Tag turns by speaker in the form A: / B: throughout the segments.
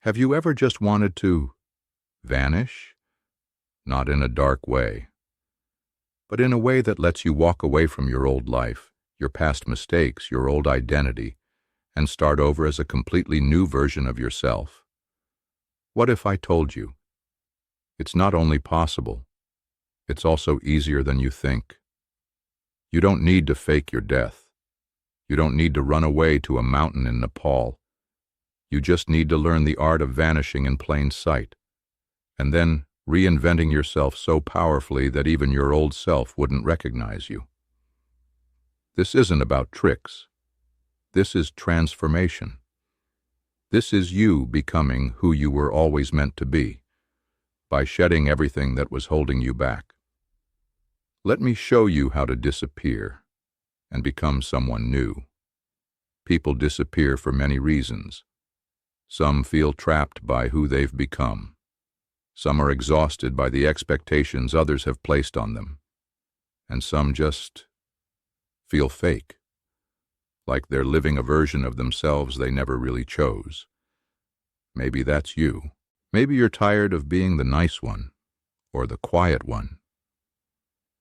A: Have you ever just wanted to vanish? Not in a dark way, but in a way that lets you walk away from your old life, your past mistakes, your old identity, and start over as a completely new version of yourself. What if I told you? It's not only possible, it's also easier than you think. You don't need to fake your death. You don't need to run away to a mountain in Nepal. You just need to learn the art of vanishing in plain sight, and then reinventing yourself so powerfully that even your old self wouldn't recognize you. This isn't about tricks. This is transformation. This is you becoming who you were always meant to be, by shedding everything that was holding you back. Let me show you how to disappear and become someone new. People disappear for many reasons. Some feel trapped by who they've become. Some are exhausted by the expectations others have placed on them. And some just feel fake, like they're living a version of themselves they never really chose. Maybe that's you. Maybe you're tired of being the nice one, or the quiet one,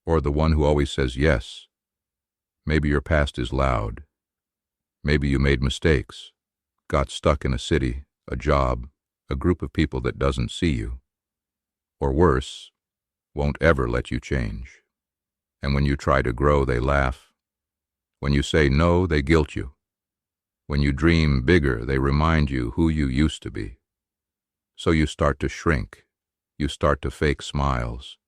A: or the one who always says yes. Maybe your past is loud. Maybe you made mistakes, got stuck in a city, a job, a group of people that doesn't see you, or worse, won't ever let you change. And when you try to grow, they laugh. When you say no, they guilt you. When you dream bigger, they remind you who you used to be. So you start to shrink. You start to fake smiles.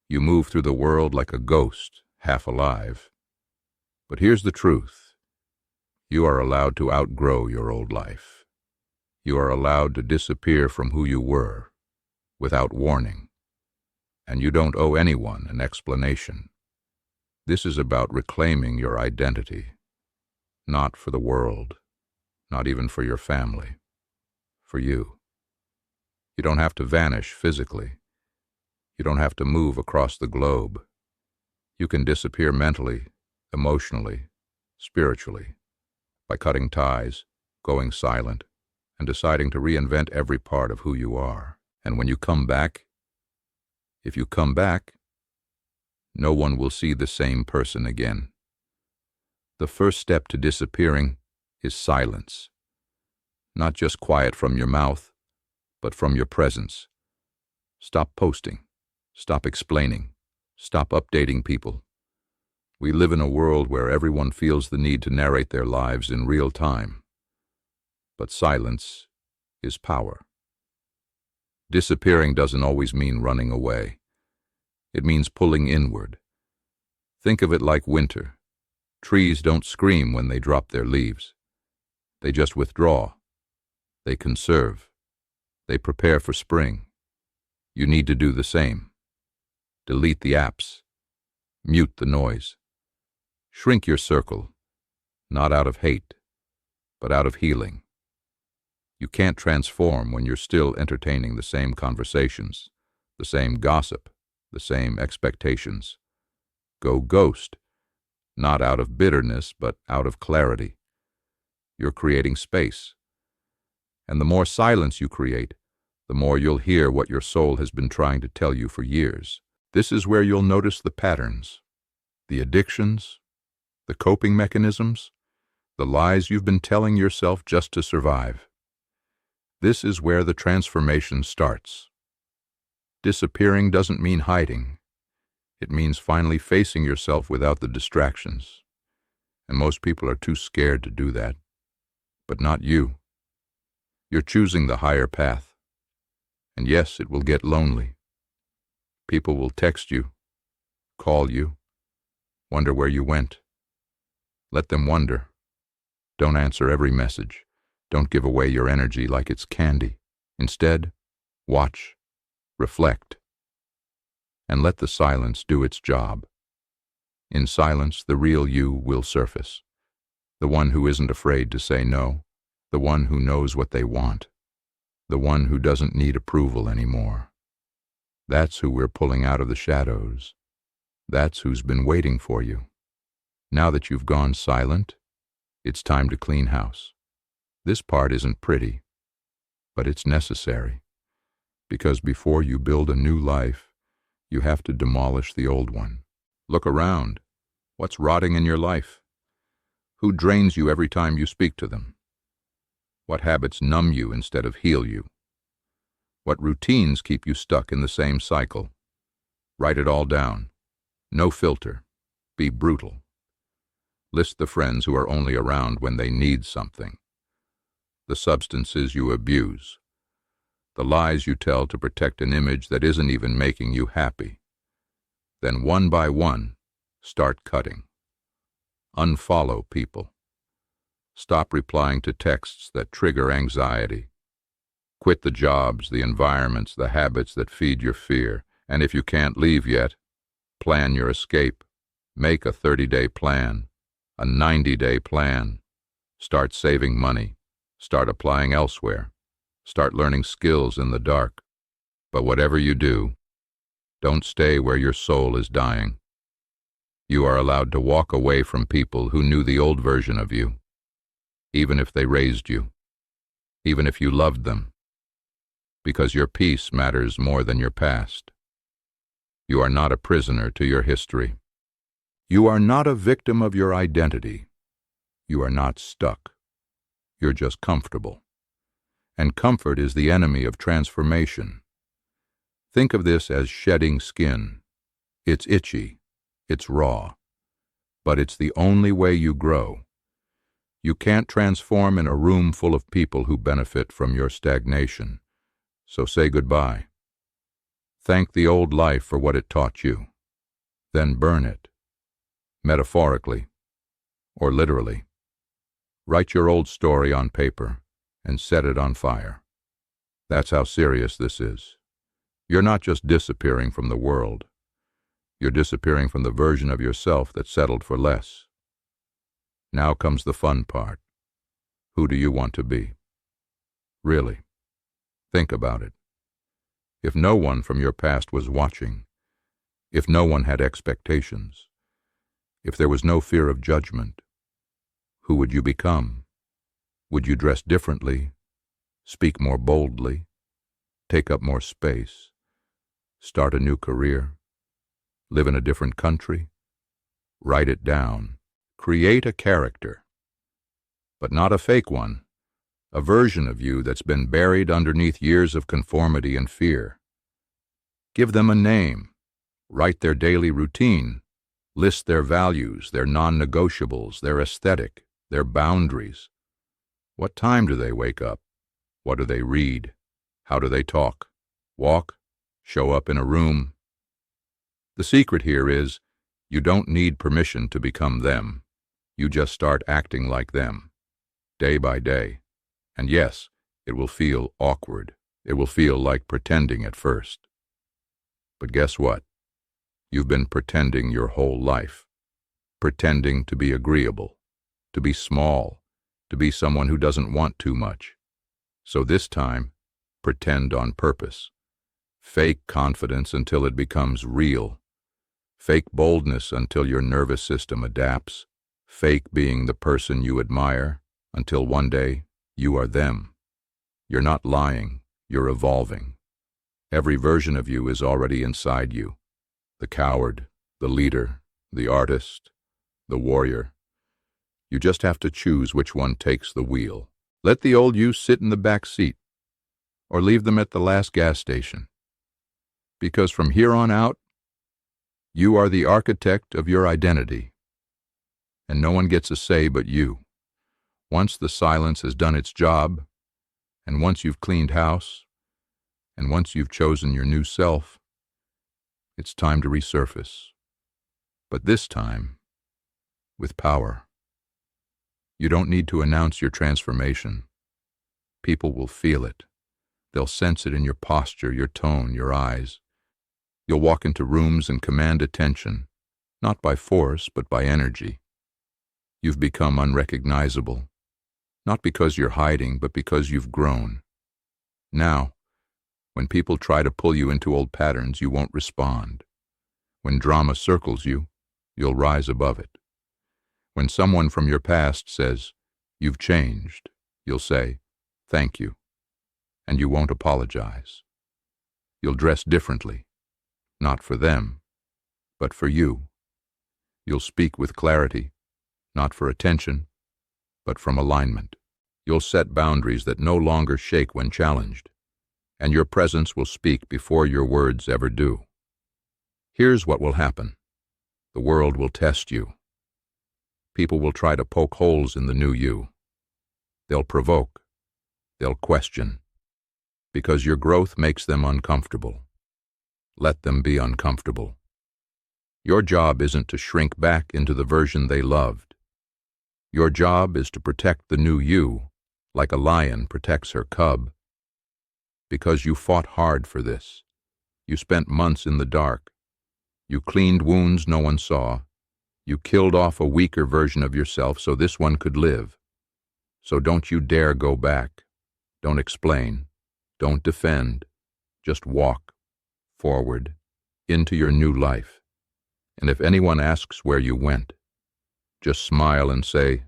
A: You move through the world like a ghost, half alive. But here's the truth. You are allowed to outgrow your old life. You are allowed to disappear from who you were, without warning. And you don't owe anyone an explanation. This is about reclaiming your identity. Not for the world, not even for your family, for you. You don't have to vanish physically. You don't have to move across the globe. You can disappear mentally, emotionally, spiritually, by cutting ties, going silent, and deciding to reinvent every part of who you are. And when you come back, if you come back, no one will see the same person again. The first step to disappearing is silence. Not just quiet from your mouth, but from your presence. Stop posting. Stop explaining. Stop updating people. We live in a world where everyone feels the need to narrate their lives in real time. But silence is power. Disappearing doesn't always mean running away. It means pulling inward. Think of it like winter. Trees don't scream when they drop their leaves. They just withdraw. They conserve. They prepare for spring. You need to do the same. Delete the apps. Mute the noise. Shrink your circle, not out of hate, but out of healing. You can't transform when you're still entertaining the same conversations, the same gossip, the same expectations. Go ghost, not out of bitterness, but out of clarity. You're creating space. And the more silence you create, the more you'll hear what your soul has been trying to tell you for years. This is where you'll notice the patterns, the addictions, the coping mechanisms, the lies you've been telling yourself just to survive. This is where the transformation starts. Disappearing doesn't mean hiding. It means finally facing yourself without the distractions. And most people are too scared to do that. But not you. You're choosing the higher path. And yes, it will get lonely. People will text you, call you, wonder where you went. Let them wonder. Don't answer every message. Don't give away your energy like it's candy. Instead, watch, reflect, and let the silence do its job. In silence, the real you will surface. The one who isn't afraid to say no. The one who knows what they want. The one who doesn't need approval anymore. That's who we're pulling out of the shadows. That's who's been waiting for you. Now that you've gone silent, it's time to clean house. This part isn't pretty. But it's necessary, because before you build a new life, you have to demolish the old one. Look around. What's rotting in your life? Who drains you every time you speak to them? What habits numb you instead of heal you? What routines keep you stuck in the same cycle? Write it all down. No filter. Be brutal. List the friends who are only around when they need something. The substances you abuse. The lies you tell to protect an image that isn't even making you happy. Then one by one, start cutting. Unfollow people. Stop replying to texts that trigger anxiety. Quit the jobs, the environments, the habits that feed your fear. And if you can't leave yet, plan your escape. Make a 30-day plan, a 90-day plan. Start saving money. Start applying elsewhere. Start learning skills in the dark. But whatever you do, don't stay where your soul is dying. You are allowed to walk away from people who knew the old version of you, even if they raised you, even if you loved them, because your peace matters more than your past. You are not a prisoner to your history. You are not a victim of your identity. You are not stuck. You're just comfortable. And comfort is the enemy of transformation. Think of this as shedding skin. It's itchy. It's raw. But it's the only way you grow. You can't transform in a room full of people who benefit from your stagnation. So say goodbye. Thank the old life for what it taught you. Then burn it. Metaphorically, or literally. Write your old story on paper and set it on fire. That's how serious this is. You're not just disappearing from the world. You're disappearing from the version of yourself that settled for less. Now comes the fun part. Who do you want to be? Really. Think about it. If no one from your past was watching, if no one had expectations, if there was no fear of judgment, who would you become? Would you dress differently, speak more boldly, take up more space, start a new career, live in a different country? Write it down. Create a character, but not a fake one, a version of you that's been buried underneath years of conformity and fear. Give them a name. Write their daily routine. List their values, their non-negotiables, their aesthetic, their boundaries. What time do they wake up? What do they read? How do they talk? Walk? Show up in a room? The secret here is, you don't need permission to become them. You just start acting like them, day by day. And yes, it will feel awkward. It will feel like pretending at first. But guess what? You've been pretending your whole life. Pretending to be agreeable, to be small, to be someone who doesn't want too much. So this time, pretend on purpose. Fake confidence until it becomes real. Fake boldness until your nervous system adapts. Fake being the person you admire until one day you are them. You're not lying, you're evolving. Every version of you is already inside you. The coward, the leader, the artist, the warrior. You just have to choose which one takes the wheel. Let the old you sit in the back seat, or leave them at the last gas station. Because from here on out, you are the architect of your identity, and no one gets a say but you. Once the silence has done its job, and once you've cleaned house, and once you've chosen your new self, it's time to resurface. But this time, with power. You don't need to announce your transformation. People will feel it. They'll sense it in your posture, your tone, your eyes. You'll walk into rooms and command attention, not by force, but by energy. You've become unrecognizable, not because you're hiding, but because you've grown. Now, when people try to pull you into old patterns, you won't respond. When drama circles you, you'll rise above it. When someone from your past says, "You've changed," you'll say, "Thank you." and you won't apologize. You'll dress differently, not for them, but for you. You'll speak with clarity, not for attention, but from alignment. You'll set boundaries that no longer shake when challenged, and your presence will speak before your words ever do. Here's what will happen. The world will test you. People will try to poke holes in the new you. They'll provoke. They'll question. Because your growth makes them uncomfortable. Let them be uncomfortable. Your job isn't to shrink back into the version they loved. Your job is to protect the new you, like a lion protects her cub. Because you fought hard for this. You spent months in the dark. You cleaned wounds no one saw. You killed off a weaker version of yourself so this one could live. So don't you dare go back. Don't explain. Don't defend. Just walk forward into your new life. And if anyone asks where you went, just smile and say,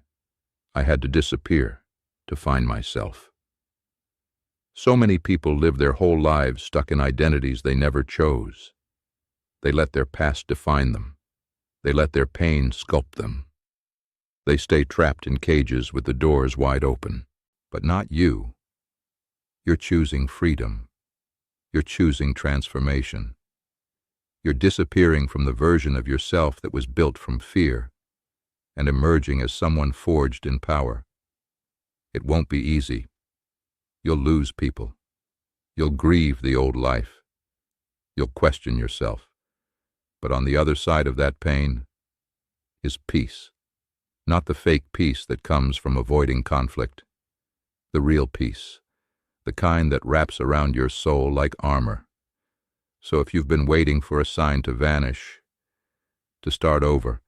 A: I had to disappear to find myself. So many people live their whole lives stuck in identities they never chose. They let their past define them. They let their pain sculpt them. They stay trapped in cages with the doors wide open. But not you. You're choosing freedom. You're choosing transformation. You're disappearing from the version of yourself that was built from fear and emerging as someone forged in power. It won't be easy. You'll lose people. You'll grieve the old life. You'll question yourself. But on the other side of that pain is peace. Not the fake peace that comes from avoiding conflict. The real peace. The kind that wraps around your soul like armor. So if you've been waiting for a sign to vanish, to start over,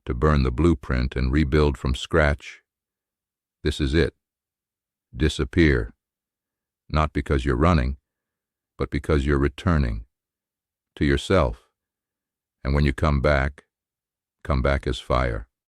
A: to burn the blueprint and rebuild from scratch, this is it. Disappear. Not because you're running, but because you're returning to yourself. And when you come back as fire.